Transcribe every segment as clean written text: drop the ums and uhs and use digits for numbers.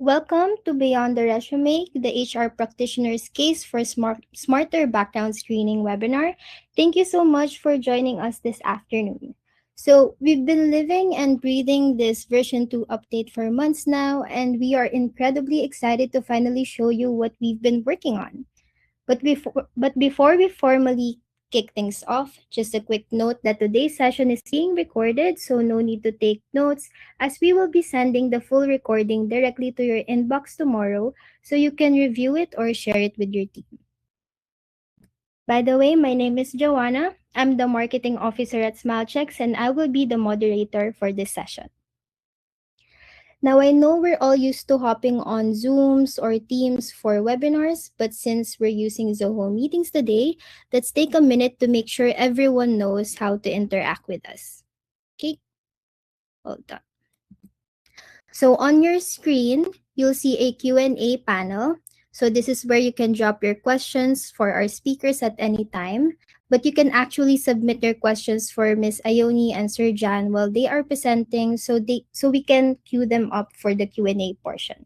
Welcome to Beyond the Resume, the HR Practitioner's Case for Smarter Background Screening webinar. Thank you so much for joining us this afternoon. So, we've been living and breathing this version 2 update for months now, and we are incredibly excited to finally show you what we've been working on. But before we formally kick things off, just a quick note that today's session is being recorded, so no need to take notes, as we will be sending the full recording directly to your inbox tomorrow, so you can review it or share it with your team. By the way, my name is Joanna. I'm the marketing officer at SmileChecks, and I will be the moderator for this session. Now, I know we're all used to hopping on Zooms or Teams for webinars, but since we're using Zoho meetings today, let's take a minute to make sure everyone knows how to interact with us. Okay, hold on. So on your screen, you'll see a Q&A panel. So this is where you can drop your questions for our speakers at any time, but you can actually submit your questions for Ms. Ioni and Sir Jan while they are presenting, so we can queue them up for the Q&A portion.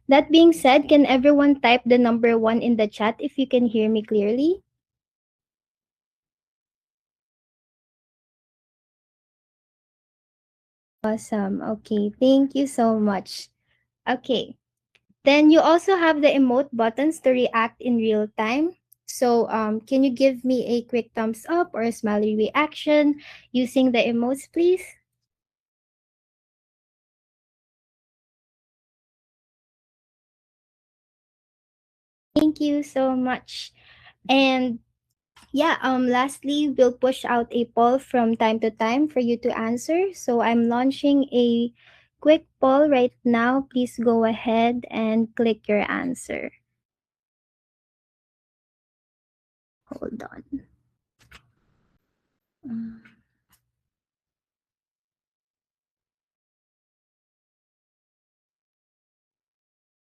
That being said, can everyone type the number 1 in the chat if you can hear me clearly? Awesome. Okay, thank you so much. Okay. Then you also have the emote buttons to react in real time. So can you give me a quick thumbs up or a smiley reaction using the emotes, please? Thank you so much. And yeah, lastly, we'll push out a poll from time to time for you to answer. So I'm launching a quick poll right now. Please go ahead and click your answer. Hold on.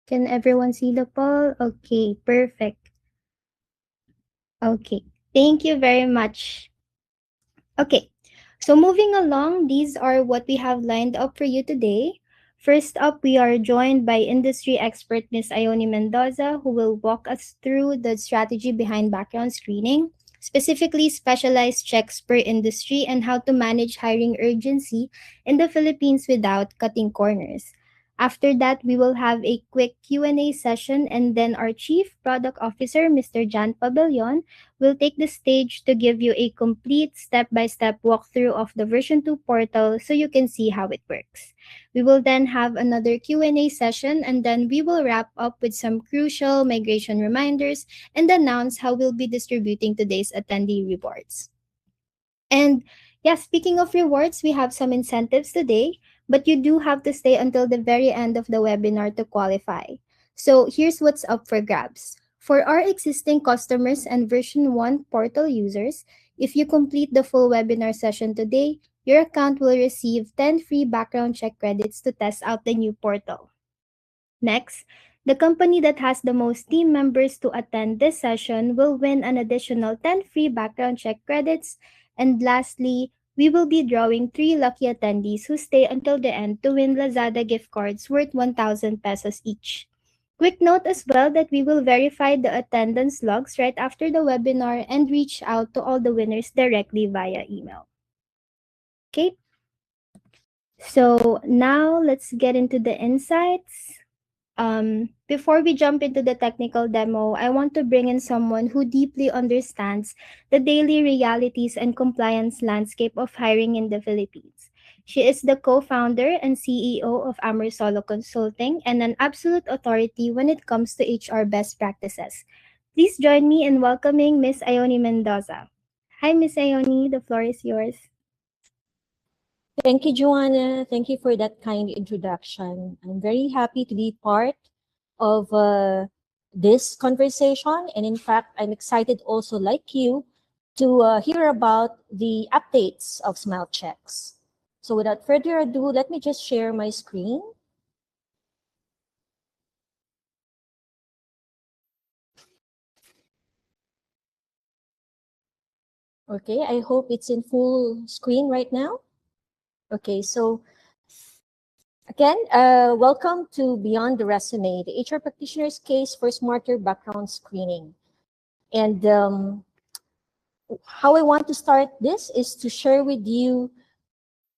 Can everyone see the poll? Okay, perfect. Okay, thank you very much. Okay, so moving along, these are what we have lined up for you today. First up, we are joined by industry expert Ms. Ioni Mendoza, who will walk us through the strategy behind background screening, specifically specialized checks per industry and how to manage hiring urgency in the Philippines without cutting corners. After that, we will have a quick Q&A session, and then our Chief Product Officer, Mr. Jan Pabellon, will take the stage to give you a complete step-by-step walkthrough of the version 2 portal so you can see how it works. We will then have another Q&A session, and then we will wrap up with some crucial migration reminders and announce how we'll be distributing today's attendee rewards. And yeah, speaking of rewards, we have some incentives today, but you do have to stay until the very end of the webinar to qualify. So here's what's up for grabs. For our existing customers and version 1 portal users, if you complete the full webinar session today, your account will receive 10 free background check credits to test out the new portal. Next, the company that has the most team members to attend this session will win an additional 10 free background check credits. And lastly, we will be drawing 3 lucky attendees who stay until the end to win Lazada gift cards worth 1,000 pesos each. Quick note as well that we will verify the attendance logs right after the webinar and reach out to all the winners directly via email. Okay? So now let's get into the insights. Before we jump into the technical demo, I want to bring in someone who deeply understands the daily realities and compliance landscape of hiring in the Philippines. She is the co-founder and CEO of Solo Consulting and an absolute authority when it comes to HR best practices. Please join me in welcoming Ms. Ioni Mendoza. Hi, Ms. Ioni, the floor is yours. Thank you, Joanna. Thank you for that kind introduction. I'm very happy to be part of this conversation. And in fact, I'm excited also, like you, to hear about the updates of Smile Checks. So without further ado, let me just share my screen. Okay, I hope it's in full screen right now. Okay, so Again, welcome to Beyond the Resume, the HR practitioner's case for smarter background screening. And how I want to start this is to share with you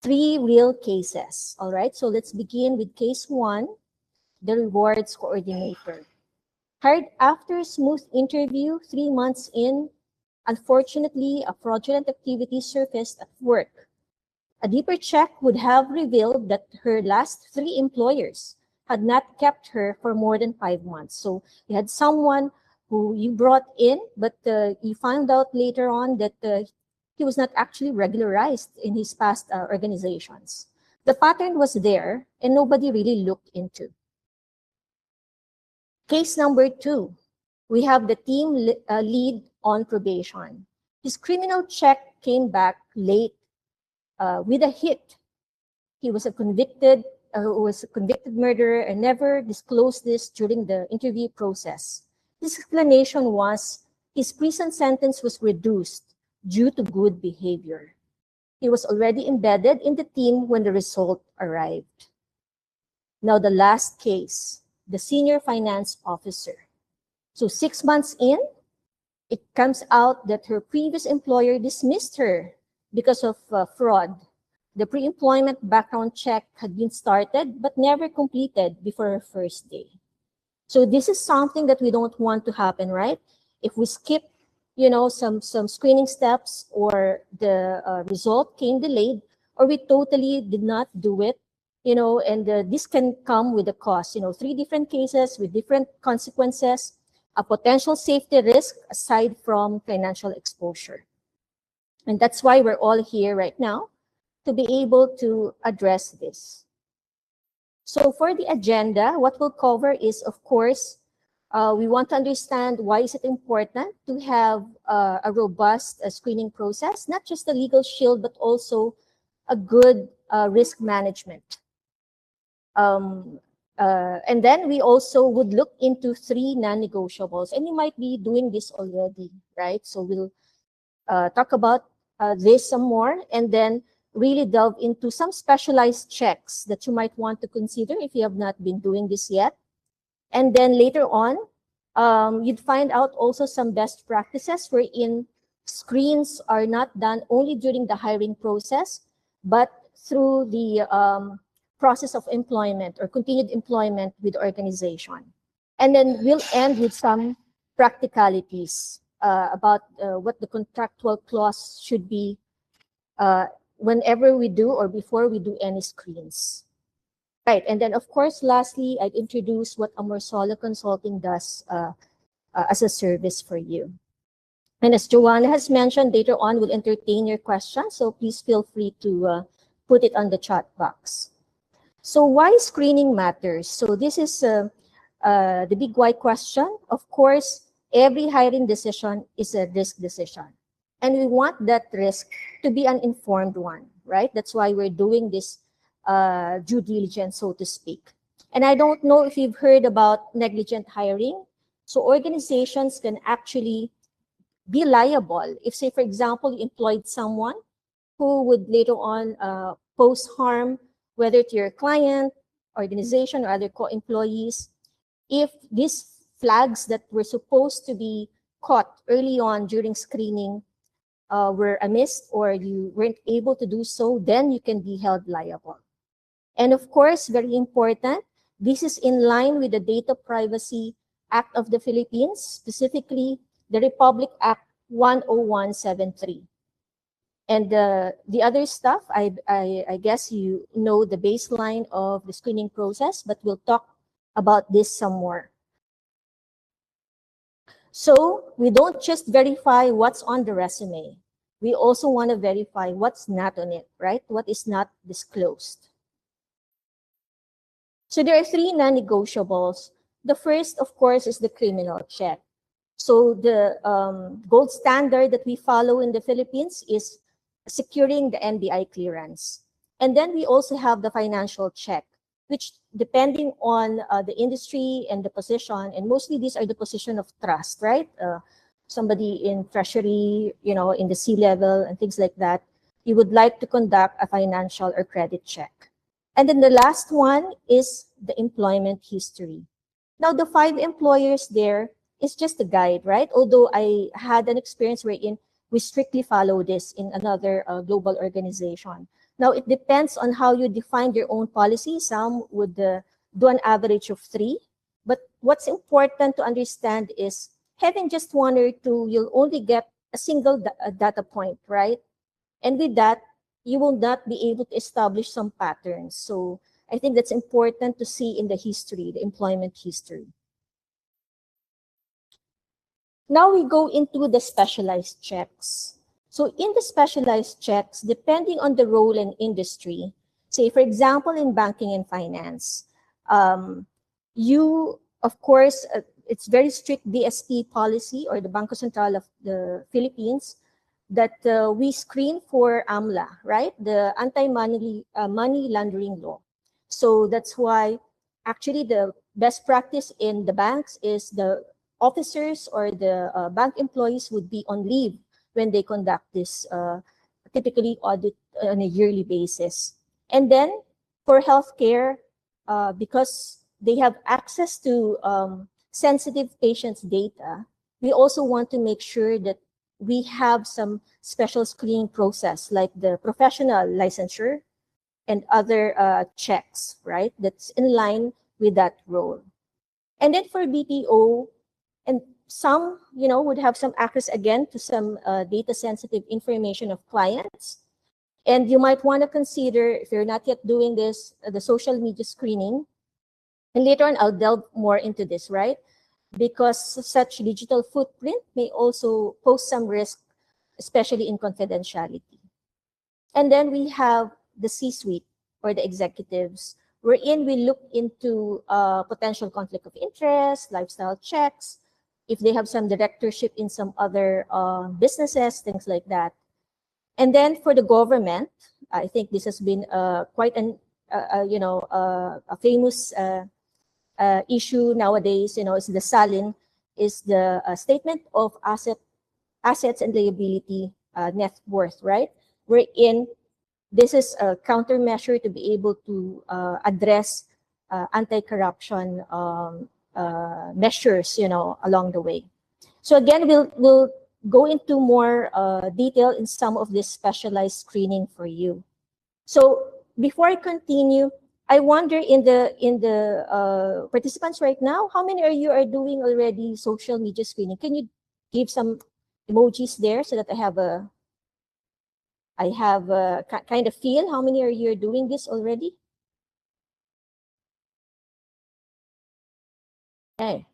3 real cases. All right, so let's begin with case 1, the rewards coordinator. Hired after smooth interview, 3 months in, unfortunately, a fraudulent activity surfaced at work. A deeper check would have revealed that her last 3 employers had not kept her for more than 5 months. So you had someone who you brought in, but you found out later on that he was not actually regularized in his past organizations. The pattern was there and nobody really looked into. Case number 2, we have the team lead on probation. His criminal check came back late with a hit. He was a convicted murderer and never disclosed this during the interview process. His explanation was his prison sentence was reduced due to good behavior. He was already embedded in the team when the result arrived. Now the last case, the senior finance officer. So 6 months in, it comes out that her previous employer dismissed her because of fraud. The pre-employment background check had been started but never completed before her first day. So this is something that we don't want to happen, right? If we skip, some screening steps, or the result came delayed, or we totally did not do it, and this can come with a cost. 3 different cases with different consequences, a potential safety risk aside from financial exposure. And that's why we're all here right now, to be able to address this. So for the agenda, what we'll cover is, of course, we want to understand why is it important to have a robust screening process, not just a legal shield, but also a good risk management. And then we also would look into 3 non-negotiables, and you might be doing this already, right? So we'll talk about this some more, and then really delve into some specialized checks that you might want to consider if you have not been doing this yet. And then later on, you'd find out also some best practices wherein screens are not done only during the hiring process, but through the process of employment or continued employment with the organization. And then we'll end with some practicalities about what the contractual clause should be whenever we do or before we do any screens. Right, and then of course, lastly, I'd introduce what Amorsolo Consulting does as a service for you. And as Joanna has mentioned, later on we'll entertain your questions, so please feel free to put it on the chat box. So why screening matters? So this is the big why question. Of course, every hiring decision is a risk decision. And we want that risk to be an informed one, right? That's why we're doing this due diligence, so to speak. And I don't know if you've heard about negligent hiring. So organizations can actually be liable if, say, for example, you employed someone who would later on pose harm, whether to your client, organization, or other co-employees. If these flags that were supposed to be caught early on during screening were amiss, or you weren't able to do so, then you can be held liable. And of course, very important, this is in line with the Data Privacy Act of the Philippines, specifically the Republic Act 10173. And the other stuff, I guess you know the baseline of the screening process, but we'll talk about this some more. So we don't just verify what's on the resume. We also want to verify what's not on it, right? What is not disclosed. So there are 3 non-negotiables. The first, of course, is the criminal check. So the gold standard that we follow in the Philippines is securing the NBI clearance. And then we also have the financial check, which depending on the industry and the position, and mostly these are the position of trust, right? Somebody in treasury, in the C-level and things like that, you would like to conduct a financial or credit check. And then the last one is the employment history. Now, the 5 employers there is just a guide, right? Although I had an experience wherein we strictly follow this in another global organization. Now, it depends on how you define your own policy. Some would do an average of 3. But what's important to understand is having just 1 or 2, you'll only get a single data point, right? And with that, you will not be able to establish some patterns. So I think that's important to see in the history, the employment history. Now we go into the specialized checks. So in the specialized checks, depending on the role and industry, say for example, in banking and finance, you, of course, it's very strict BSP policy or the Bangko Sentral of the Philippines that we screen for AMLA, right? The anti-money money laundering law. So that's why actually the best practice in the banks is the officers or the bank employees would be on leave when they conduct this typically audit on a yearly basis. And then for healthcare, because they have access to sensitive patients' data, we also want to make sure that we have some special screening process like the professional licensure and other checks, right? That's in line with that role. And then for BPO, and some, would have some access again to some data sensitive information of clients. And you might want to consider, if you're not yet doing this, the social media screening. And later on, I'll delve more into this, right? Because such digital footprint may also pose some risk, especially in confidentiality. And then we have the C-suite or the executives, wherein we look into potential conflict of interest, lifestyle checks, if they have some directorship in some other businesses, things like that. And then for the government, I think this has been quite a famous issue nowadays. Is the SALIN, is the statement of assets and liability net worth, right? Wherein this is a countermeasure to be able to address anti-corruption measures, along the way. So again, we'll go into more detail in some of this specialized screening for you. So before I continue, I wonder in the participants right now, how many of you are doing already social media screening? Can you give some emojis there so that I have a kind of feel how many of you are doing this already? Okay.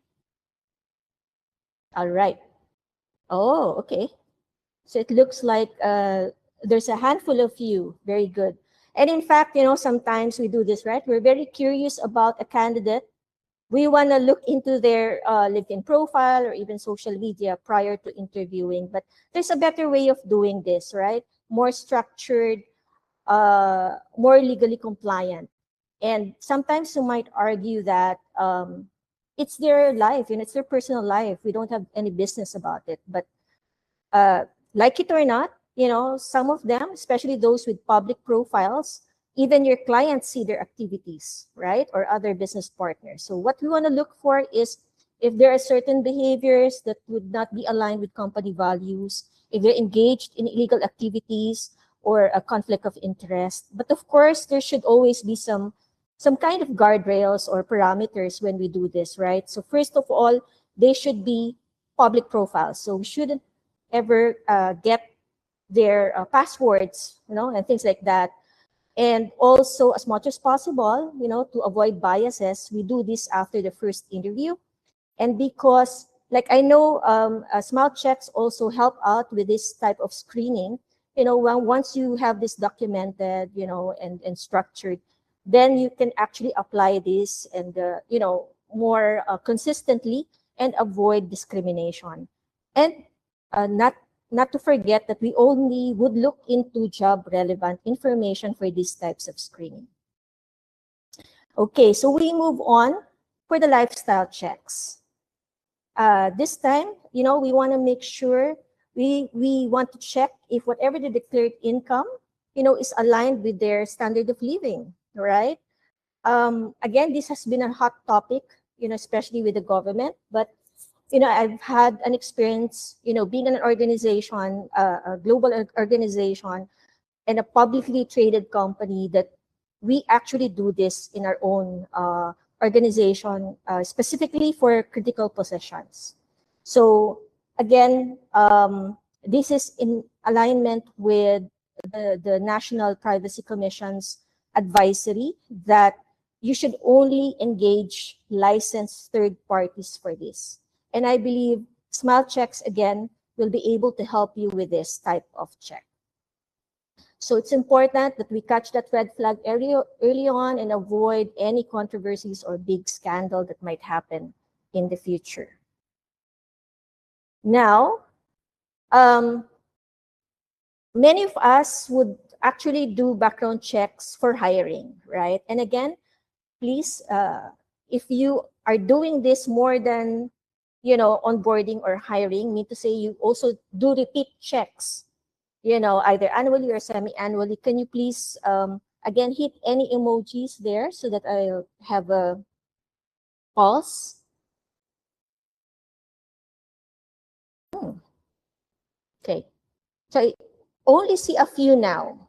All right. Oh, okay. So it looks like there's a handful of you. Very good. And in fact, sometimes we do this, right? We're very curious about a candidate. We want to look into their LinkedIn profile or even social media prior to interviewing. But there's a better way of doing this, right? More structured, more legally compliant. And sometimes you might argue that it's their life, it's their personal life. We don't have any business about it. But like it or not, some of them, especially those with public profiles, even your clients see their activities, right? Or other business partners. So what we want to look for is if there are certain behaviors that would not be aligned with company values, if they're engaged in illegal activities or a conflict of interest. But of course, there should always be some kind of guardrails or parameters when we do this, right? So first of all, they should be public profiles. So we shouldn't ever get their passwords, and things like that. And also, as much as possible, to avoid biases, we do this after the first interview. And because, like I know, small checks also help out with this type of screening. Once you have this documented, and structured, then you can actually apply this and, more consistently and avoid discrimination. And not to forget that we only would look into job relevant information for these types of screening. Okay, so we move on for the lifestyle checks. This time, we want to make sure we want to check if whatever the declared income, is aligned with their standard of living, right? Again, this has been a hot topic, especially with the government. But I've had an experience, being in an organization, a global organization, and a publicly traded company, that we actually do this in our own organization, specifically for critical positions. So again, this is in alignment with the National Privacy Commission's advisory that you should only engage licensed third parties for this. And I believe Smile Checks, again, will be able to help you with this type of check. So it's important that we catch that red flag early on and avoid any controversies or big scandal that might happen in the future. Now, many of us would actually do background checks for hiring, right? And again, please, if you are doing this more than, onboarding or hiring, mean to say you also do repeat checks, either annually or semi-annually. Can you please, again, hit any emojis there so that I'll have a pause? Okay. So I only see a few now.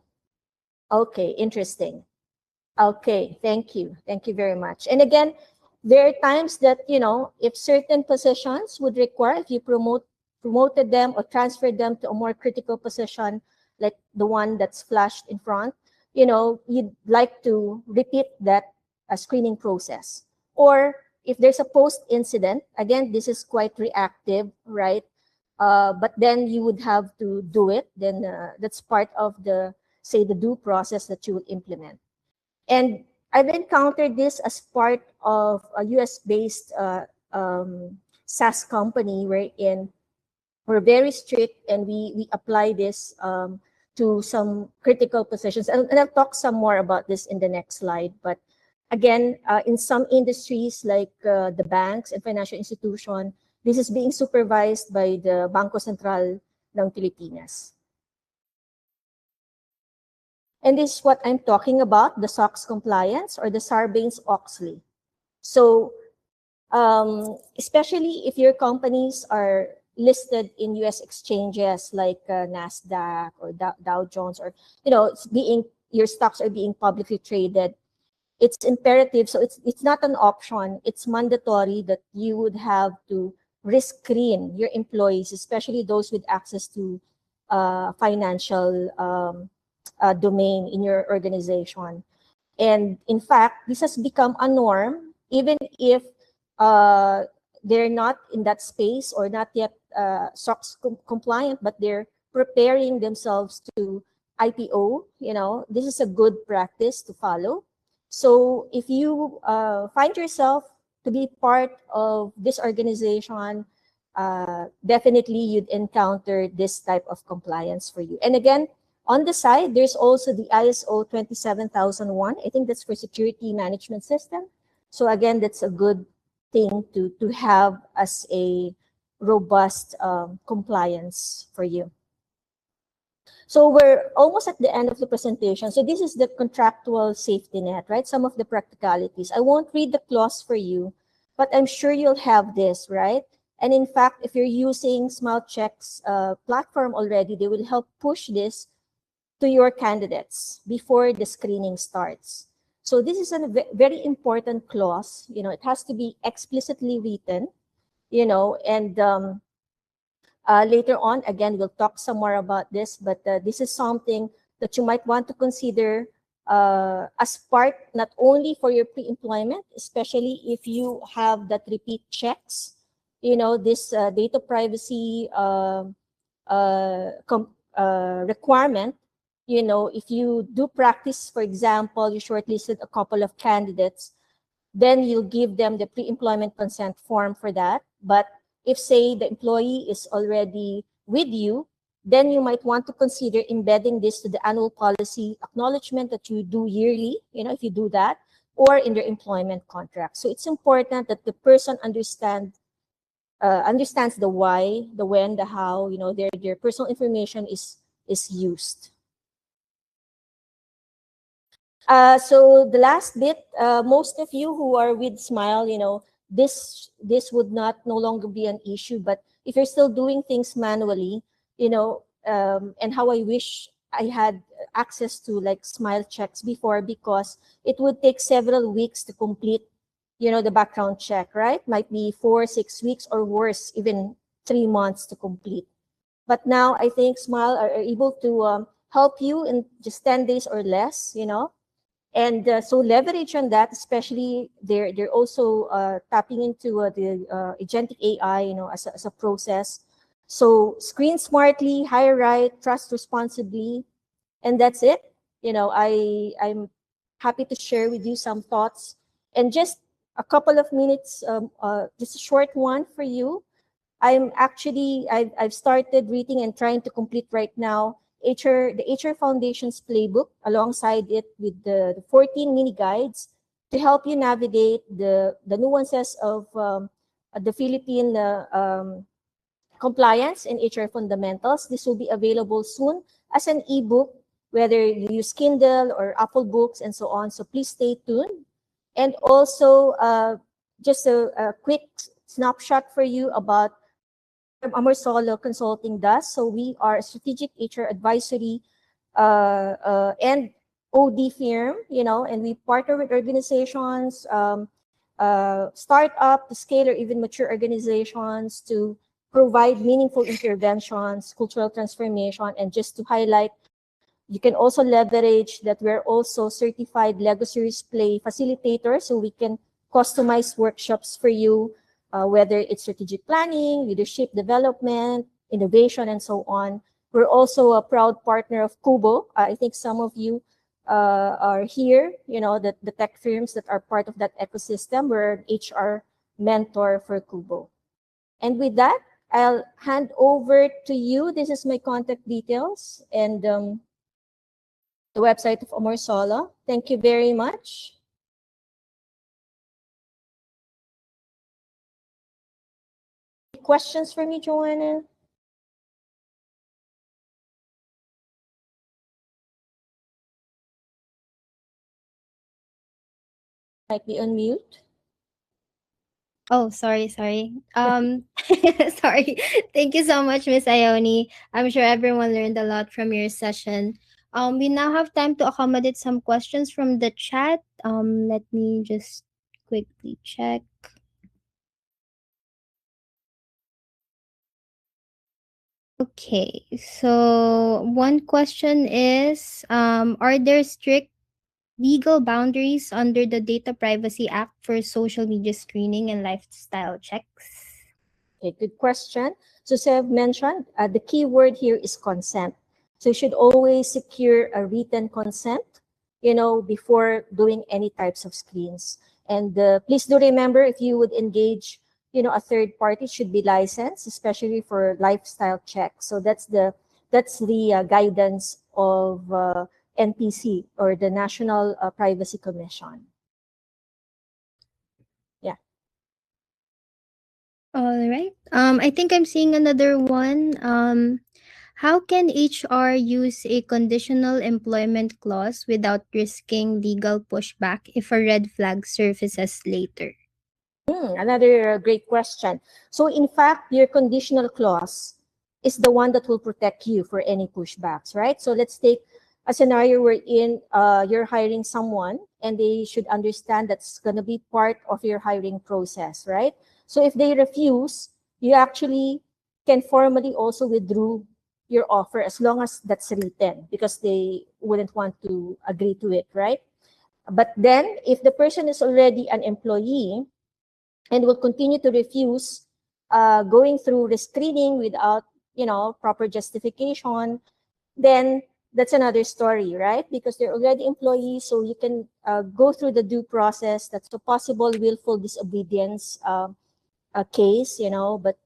Okay, interesting. Okay, thank you. Thank you very much. And again, there are times that, if certain positions would require, if you promoted them or transferred them to a more critical position, like the one that's flashed in front, you'd like to repeat that screening process. Or if there's a post incident, again, this is quite reactive, right? But then you would have to do it. Then that's part of the due process that you will implement. And I've encountered this as part of a US-based SaaS company wherein we're very strict, and we apply this to some critical positions. And I'll talk some more about this in the next slide. But again, in some industries like the banks and financial institution, this is being supervised by the Bangko Sentral ng Pilipinas. And this is what I'm talking about, the SOX compliance or the Sarbanes-Oxley. So especially if your companies are listed in US exchanges like NASDAQ or Dow Jones, or your stocks are being publicly traded, it's imperative. So it's not an option. It's mandatory that you would have to screen your employees, especially those with access to financial domain in your organization. And in fact, this has become a norm, even if they're not in that space or not yet SOX compliant, but they're preparing themselves to IPO. This is a good practice to follow. So if you find yourself to be part of this organization, definitely you'd encounter this type of compliance for you. And again, on the side, there's also the ISO 27001. I think that's for security management system. So again, that's a good thing to have as a robust compliance for you. So we're almost at the end of the presentation. So this is the contractual safety net, right? Some of the practicalities. I won't read the clause for you, but I'm sure you'll have this, right? And in fact, if you're using SmileCheck's platform already, they will help push this to your candidates before the screening starts. So this is a very important clause. It has to be explicitly written, and later on, again, we'll talk some more about this, but this is something that you might want to consider as part, not only for your pre-employment, especially if you have that repeat checks, this data privacy requirement. If you do practice, for example, you shortlisted a couple of candidates, then you'll give them the pre-employment consent form for that. But if, say, the employee is already with you, then you might want to consider embedding this to the annual policy acknowledgement that you do yearly, if you do that, or in their employment contract. So it's important that the person understands the why, the when, the how, their personal information is used. So the last bit, most of you who are with Smile, this would not no longer be an issue. But if you're still doing things manually, and how I wish I had access to like Smile checks before, because it would take several weeks to complete, the background check, right? Might be 4, 6 weeks, or worse, even 3 months to complete. But now I think Smile are able to help you in just 10 days or less, and so leverage on that, especially they're also tapping into the agentic AI, as a process. So screen smartly, hire right, trust responsibly, and that's it. I'm happy to share with you some thoughts, and just a couple of minutes, just a short one for you. I've started reading and trying to complete right now the HR Foundation's playbook, alongside it with the 14 mini guides to help you navigate the nuances of the Philippine compliance and HR fundamentals. This will be available soon as an ebook, whether you use Kindle or Apple Books and so on. So please stay tuned. And also, just a quick snapshot for you about what the firm Amor Solo Consulting does. So we are a strategic HR advisory and OD firm, and we partner with organizations, startup, to scale, or even mature organizations to provide meaningful interventions, cultural transformation, and just to highlight, you can also leverage that we're also certified Lego Series Play facilitators, so we can customize workshops for you, whether it's strategic planning, leadership development, innovation, and so on. We're also a proud partner of Kubo. I think some of you are here, the tech firms that are part of that ecosystem. We're an HR mentor for Kubo. And with that, I'll hand over to you. This is my contact details and the website of Amor Solo. Thank you very much. Questions for me, Joanna? Might be on mute. Oh, sorry. Sorry. Thank you so much, Miss Ioni. I'm sure everyone learned a lot from your session. We now have time to accommodate some questions from the chat. Let me just quickly check. Okay, so one question is, are there strict legal boundaries under the Data Privacy Act for social media screening and lifestyle checks? Okay, good question. So as I've mentioned, the key word here is consent. So you should always secure a written consent, before doing any types of screens. And please do remember, if you would engage, a third party, should be licensed, especially for lifestyle checks. So that's the guidance of NPC, or the National Privacy Commission. Yeah. All right. I think I'm seeing another one. How can HR use a conditional employment clause without risking legal pushback if a red flag surfaces later? Another great question. So in fact, your conditional clause is the one that will protect you for any pushbacks, right? So let's take a scenario wherein you're hiring someone, and they should understand that's going to be part of your hiring process, right? So if they refuse, you actually can formally also withdraw your offer, as long as that's written, because they wouldn't want to agree to it, right? But then if the person is already an employee and will continue to refuse, going through the screening without, proper justification, then that's another story, right? Because they're already employees, so you can go through the due process. That's a possible willful disobedience case, But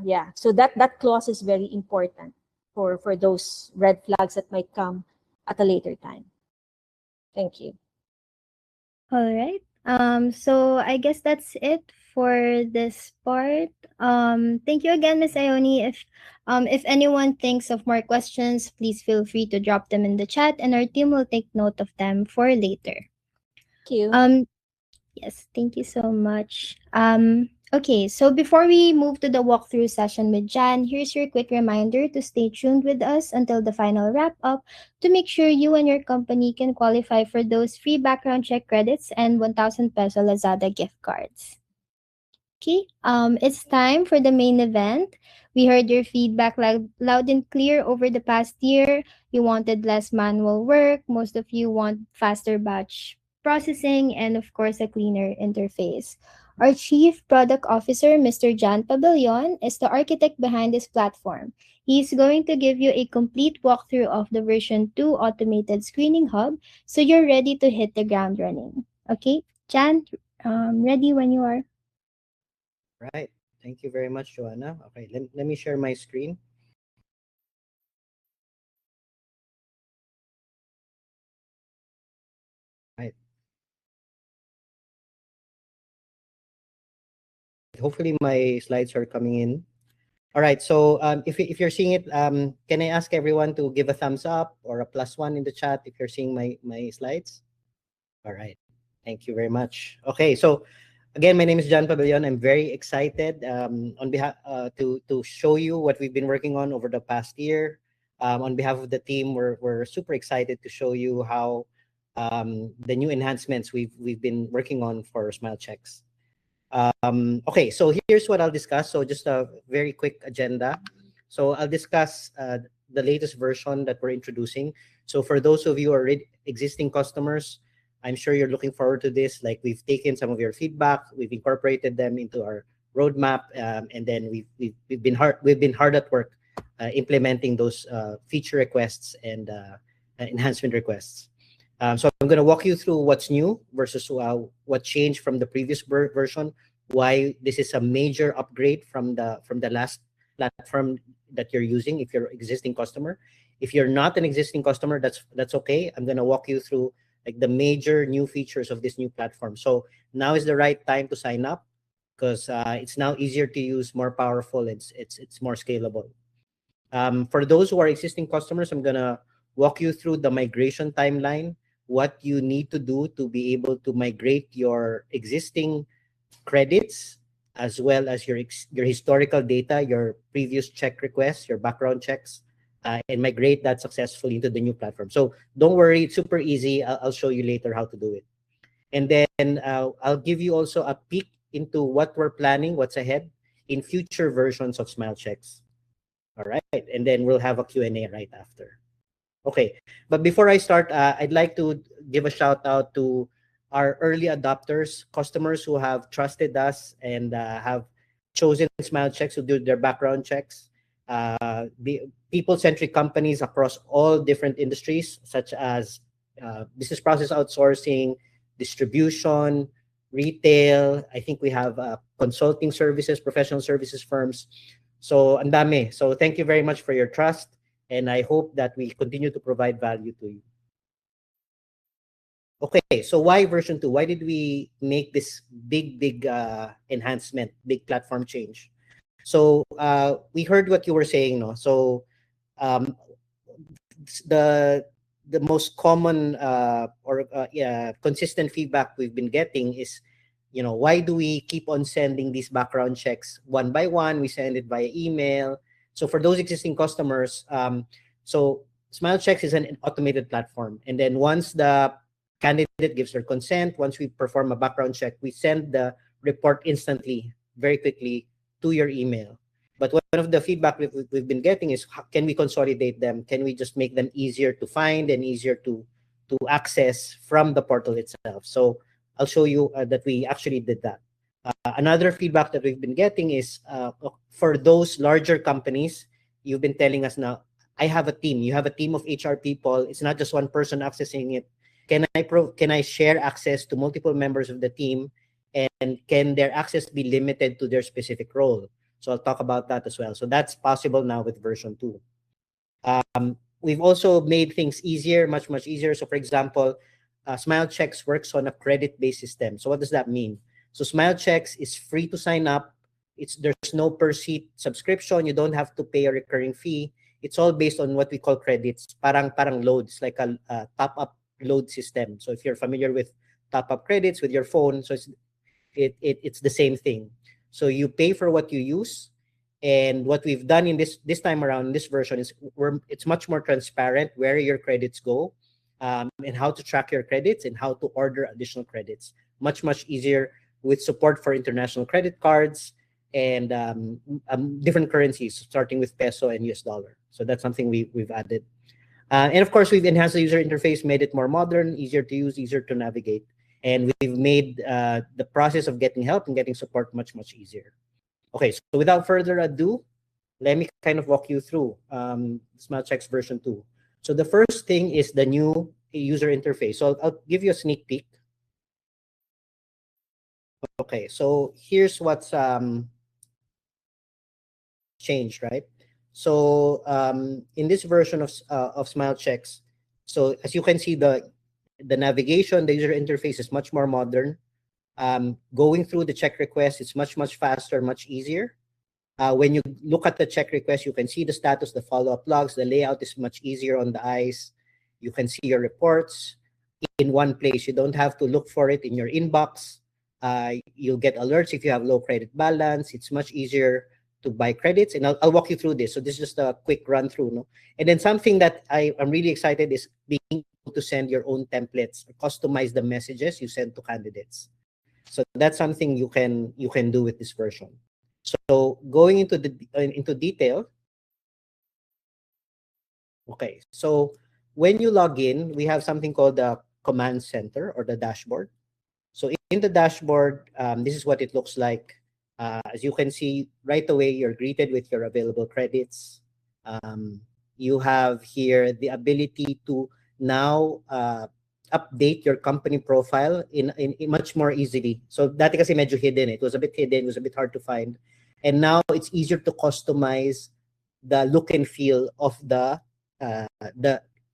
yeah, so that clause is very important for those red flags that might come at a later time. Thank you. All right. So I guess that's it for this part. Thank you again, Miss Ioni. If anyone thinks of more questions, please feel free to drop them in the chat, and our team will take note of them for later. Thank you. Um, yes, thank you so much. Okay, so before we move to the walkthrough session with Jan, here's your quick reminder to stay tuned with us until the final wrap up to make sure you and your company can qualify for those free background check credits and 1,000 peso Lazada gift cards. Okay, it's time for the main event. We heard your feedback loud and clear over the past year. You wanted less manual work. Most of you want faster batch processing and, of course, a cleaner interface. Our Chief Product Officer, Mr. Jan Pabellon, is the architect behind this platform. He's going to give you a complete walkthrough of the version 2 automated screening hub so you're ready to hit the ground running. Okay, Jan, ready when you are. Right. Thank you very much, Joanna. Okay, let me share my screen. Right. Hopefully my slides are coming in. All right. So if you're seeing it, can I ask everyone to give a thumbs up or a +1 in the chat if you're seeing my slides? All right. Thank you very much. Okay. So again, my name is John Pabellon. I'm very excited on behalf to show you what we've been working on over the past year. On behalf of the team, we're super excited to show you how the new enhancements we've been working on for Smile Checks. Okay, so here's what I'll discuss. So just a very quick agenda. So I'll discuss the latest version that we're introducing. So for those of you who are existing customers, I'm sure you're looking forward to this. Like, we've taken some of your feedback, we've incorporated them into our roadmap, and then we've been hard at work implementing those feature requests and enhancement requests. So I'm going to walk you through what's new versus what changed from the previous version, why this is a major upgrade from the last platform that you're using if you're an existing customer. If you're not an existing customer, that's okay. I'm going to walk you through like the major new features of this new platform. So now is the right time to sign up because it's now easier to use, more powerful, it's more scalable. For those who are existing customers, I'm going to walk you through the migration timeline, what you need to do to be able to migrate your existing credits as well as your historical data, your previous check requests, your background checks, and migrate that successfully into the new platform. So don't worry, it's super easy. I'll show you later how to do it. And then I'll give you also a peek into what we're planning, what's ahead in future versions of Smile Checks. All right, and then we'll have a Q&A right after. Okay, but before I start, I'd like to give a shout out to our early adopters, customers who have trusted us and have chosen Smile Checks to do their background checks. People-centric companies across all different industries, such as business process outsourcing, distribution, retail. I think we have consulting services, professional services firms. So, ang dami. So, thank you very much for your trust. And I hope that we continue to provide value to you. Okay, so why version 2? Why did we make this big enhancement, big platform change? So we heard what you were saying, no? So the most common consistent feedback we've been getting is, why do we keep on sending these background checks one by one? We send it via email. So for those existing customers, so Smile Checks is an automated platform. And then once the candidate gives their consent, once we perform a background check, we send the report instantly, very quickly to your email. But one of the feedback we've been getting is, can we consolidate them? Can we just make them easier to find and easier to access from the portal itself? So I'll show you that we actually did that. Another feedback that we've been getting is for those larger companies, you've been telling us now, I have a team. You have a team of HR people. It's not just one person accessing it. Can I share access to multiple members of the team? And can their access be limited to their specific role? So I'll talk about that as well. So that's possible now with version 2. We've also made things easier, much easier. So for example, Smile Checks works on a credit-based system. So what does that mean? So Smile Checks is free to sign up. There's no per seat subscription. You don't have to pay a recurring fee. It's all based on what we call credits. Parang loads, like a top up load system. So if you're familiar with top up credits with your phone, so it's the same thing. So you pay for what you use, and what we've done in this time around, this version, is it's much more transparent where your credits go, and how to track your credits and how to order additional credits. Much easier, with support for international credit cards and different currencies, starting with peso and US dollar. So that's something we've added. And of course, we've enhanced the user interface, made it more modern, easier to use, easier to navigate. And we've made the process of getting help and getting support much easier. Okay, so without further ado, let me kind of walk you through Smile Checks version 2. So the first thing is the new user interface. So I'll give you a sneak peek. Okay, so here's what's changed, right? So in this version of Smile Checks, so as you can see, the navigation, the user interface is much more modern. Going through the check request, it's much faster, much easier. When you look at the check request, you can see the status, the follow-up logs. The layout is much easier on the eyes. You can see your reports in one place. You don't have to look for it in your inbox. You'll get alerts if you have low credit balance. It's much easier to buy credits, and I'll walk you through this. So this is just a quick run through, no? And then something that I'm really excited is being able to send your own templates, or customize the messages you send to candidates. So that's something you can do with this version. So going into detail. Okay, so when you log in, we have something called the command center or the dashboard. So in the dashboard, this is what it looks like. As you can see right away, you're greeted with your available credits. You have here the ability to now update your company profile in much more easily. So dati kasi medyo hidden. It was a bit hidden. It was a bit hard to find. And now it's easier to customize the look and feel of the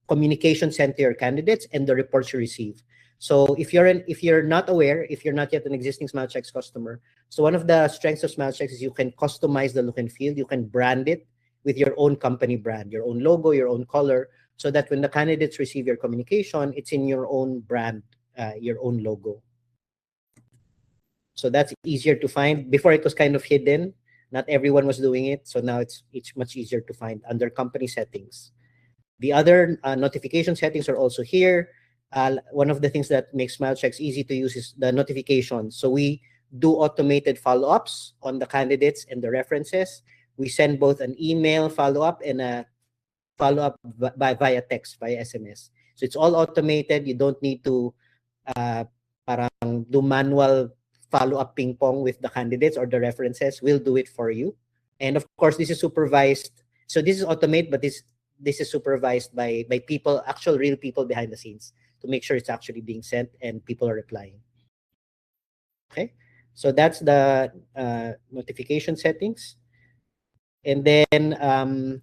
communication sent to your candidates and the reports you receive. So if you're not aware, if you're not yet an existing Smile Checks customer, so one of the strengths of Smile Checks is you can customize the look and feel. You can brand it with your own company brand, your own logo, your own color, so that when the candidates receive your communication, it's in your own brand, your own logo. So that's easier to find. Before it was kind of hidden. Not everyone was doing it. So now it's much easier to find under company settings. The other notification settings are also here. One of the things that makes Smile Checks easy to use is the notifications. So we do automated follow-ups on the candidates and the references. We send both an email follow-up and a follow-up via text, via SMS. So it's all automated. You don't need to parang do manual follow-up ping pong with the candidates or the references. We'll do it for you. And of course, this is supervised. So this is automated, but this is supervised by people, actual real people behind the scenes, to make sure it's actually being sent and people are replying. Okay, so that's the notification settings. And then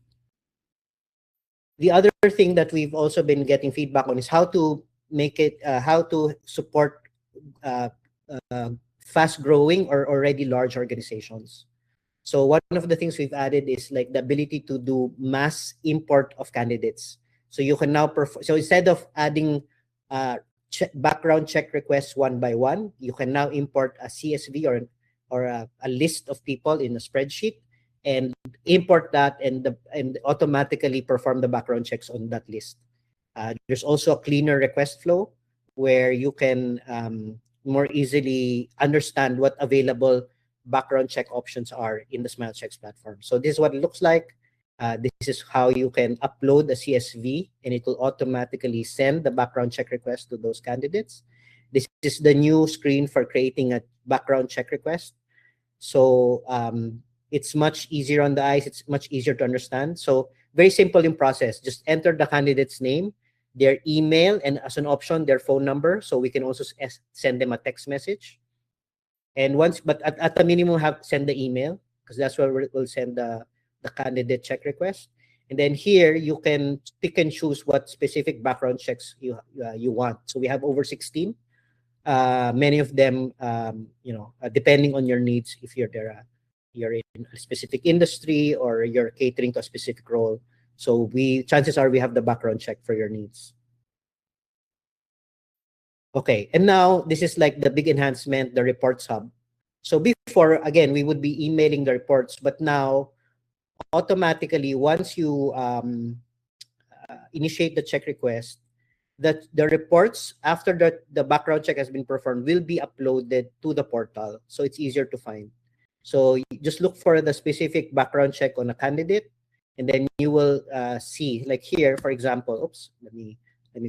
the other thing that we've also been getting feedback on is how to make it, how to support fast-growing or already large organizations. So one of the things we've added is like the ability to do mass import of candidates. So you can now so instead of adding background check requests one by one, you can now import a CSV or a list of people in a spreadsheet and import that and automatically perform the background checks on that list. There's also a cleaner request flow where you can more easily understand what available background check options are in the Smile Checks platform. So this is what it looks like. This is how you can upload a CSV and it will automatically send the background check request to those candidates. This is the new screen for creating a background check request. So it's much easier on the eyes. It's much easier to understand. So very simple in process. Just enter the candidate's name, their email, and as an option, their phone number. So we can also send them a text message. And once, but at the minimum, send the email because that's where we'll send the candidate check request. And then here you can pick and choose what specific background checks you want. So we have over 16. many of them, depending on your needs, if you're in a specific industry or you're catering to a specific role. So chances are we have the background check for your needs. Okay, and now this is like the big enhancement, the reports hub. So before, again, we would be emailing the reports, but now automatically, once you initiate the check request, the reports after the background check has been performed will be uploaded to the portal, so it's easier to find. So you just look for the specific background check on a candidate, and then you will see, like here, for example. Oops, let me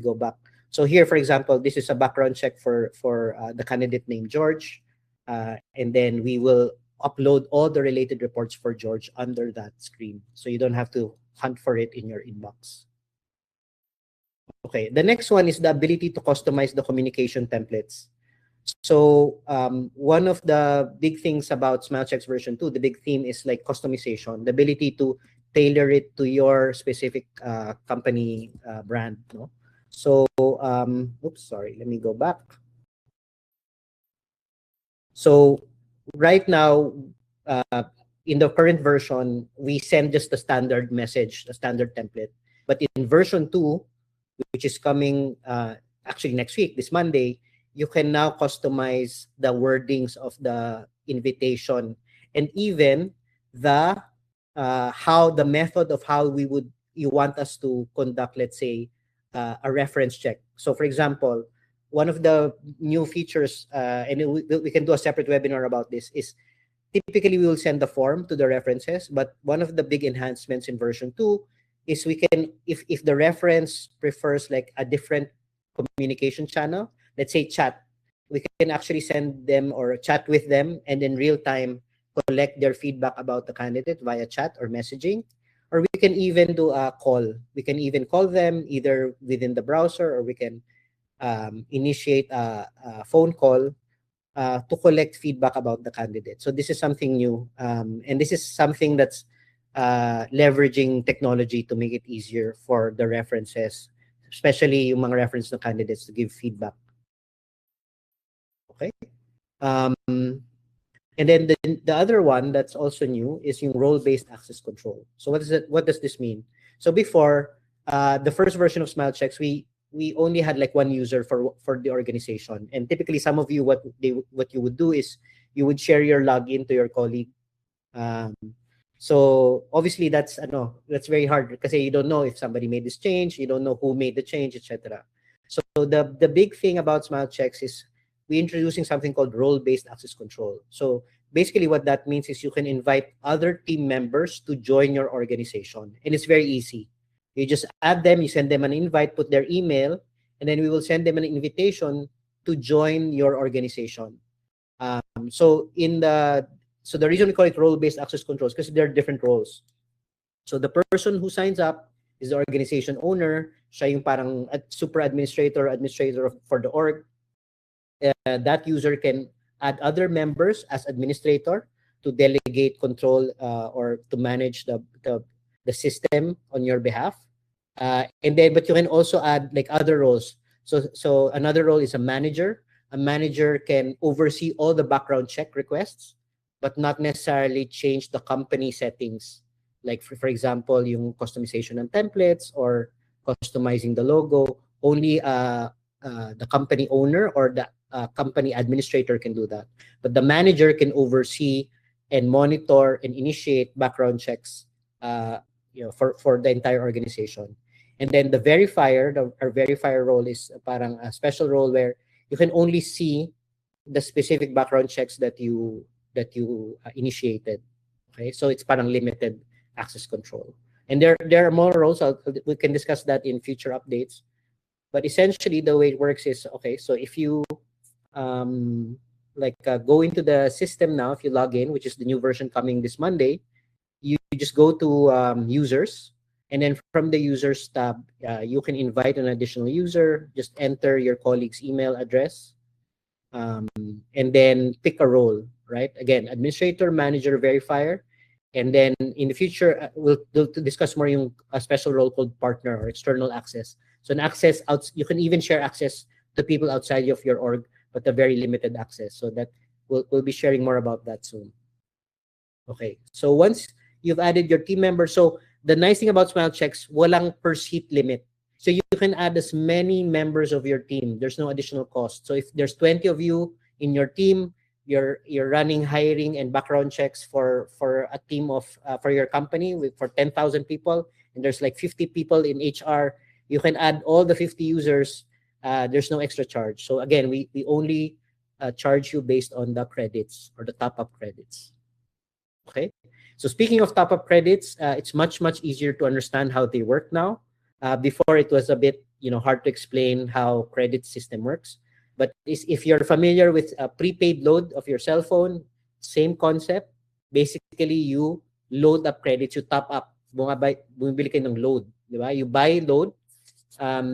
go back. So here, for example, this is a background check for the candidate named George, and then we will upload all the related reports for George under that screen, so you don't have to hunt for it in your inbox. Okay, the next one is the ability to customize the communication templates. So one of the big things about SmileCheck's version 2, the big theme is like customization, the ability to tailor it to your specific company brand. No? So, oops, sorry, let me go back. So right now, in the current version, we send just the standard message, the standard template. But in version 2, which is coming actually next week, this Monday, you can now customize the wordings of the invitation and even the how the method of how you want us to conduct, let's say, a reference check. So for example, one of the new features, and we can do a separate webinar about this, is typically we will send the form to the references, but one of the big enhancements in version 2 is we can, if the reference prefers like a different communication channel, let's say chat, we can actually send them or chat with them and in real time collect their feedback about the candidate via chat or messaging. Or we can even do a call. We can even call them either within the browser, or we can initiate a phone call to collect feedback about the candidate. So this is something new, and this is something that's leveraging technology to make it easier for the references, especially yung mga reference na candidates, to give feedback. Okay. And then the other one that's also new is yung role-based access control. So what does this mean? So before, the first version of SmileChecks, we only had like one user for the organization. And typically some of you, what you would do is you would share your login to your colleague. So obviously that's very hard because you don't know if somebody made this change, you don't know who made the change, etc. So the big thing about SmileChecks is we're introducing something called role-based access control. So basically what that means is you can invite other team members to join your organization. And it's very easy. You just add them, you send them an invite, put their email, and then we will send them an invitation to join your organization. So the reason we call it role-based access controls because there are different roles. So the person who signs up is the organization owner. Siya yung parang super administrator for the org. That user can add other members as administrator to delegate control or to manage the system on your behalf. But you can also add like other roles. So another role is a manager. A manager can oversee all the background check requests, but not necessarily change the company settings. Like for example, yung customization ng templates or customizing the logo. Only the company owner or the company administrator can do that. But the manager can oversee and monitor and initiate background checks for the entire organization. And then the verifier, our verifier role is parang a special role where you can only see the specific background checks that you initiated. Okay, so it's parang limited access control. And there are more roles. We can discuss that in future updates. But essentially, the way it works is, okay, so if you go into the system now, if you log in, which is the new version coming this Monday, you just go to users, and then from the users tab, you can invite an additional user. Just enter your colleague's email address, and then pick a role, right? Again, administrator, manager, verifier. And then in the future, we'll discuss more yung a special role called partner or external access. So an access you can even share access to people outside of your org, but a very limited access. So that we'll be sharing more about that soon. Okay, so once you've added your team members, so the nice thing about Smile Checks, walang per seat limit. So you can add as many members of your team. There's no additional cost. So if there's 20 of you in your team, you're running hiring and background checks for a team of for your company for 10,000 people, and there's like 50 people in HR. You can add all the 50 users. There's no extra charge. So again, we only charge you based on the credits or the top-up credits. Okay. So speaking of top-up credits, it's much easier to understand how they work now. Before it was a bit hard to explain how credit system works. But if you're familiar with a prepaid load of your cell phone, same concept. Basically, you load up credits, you top up. Bumibili kayo ng load, di ba? You buy load.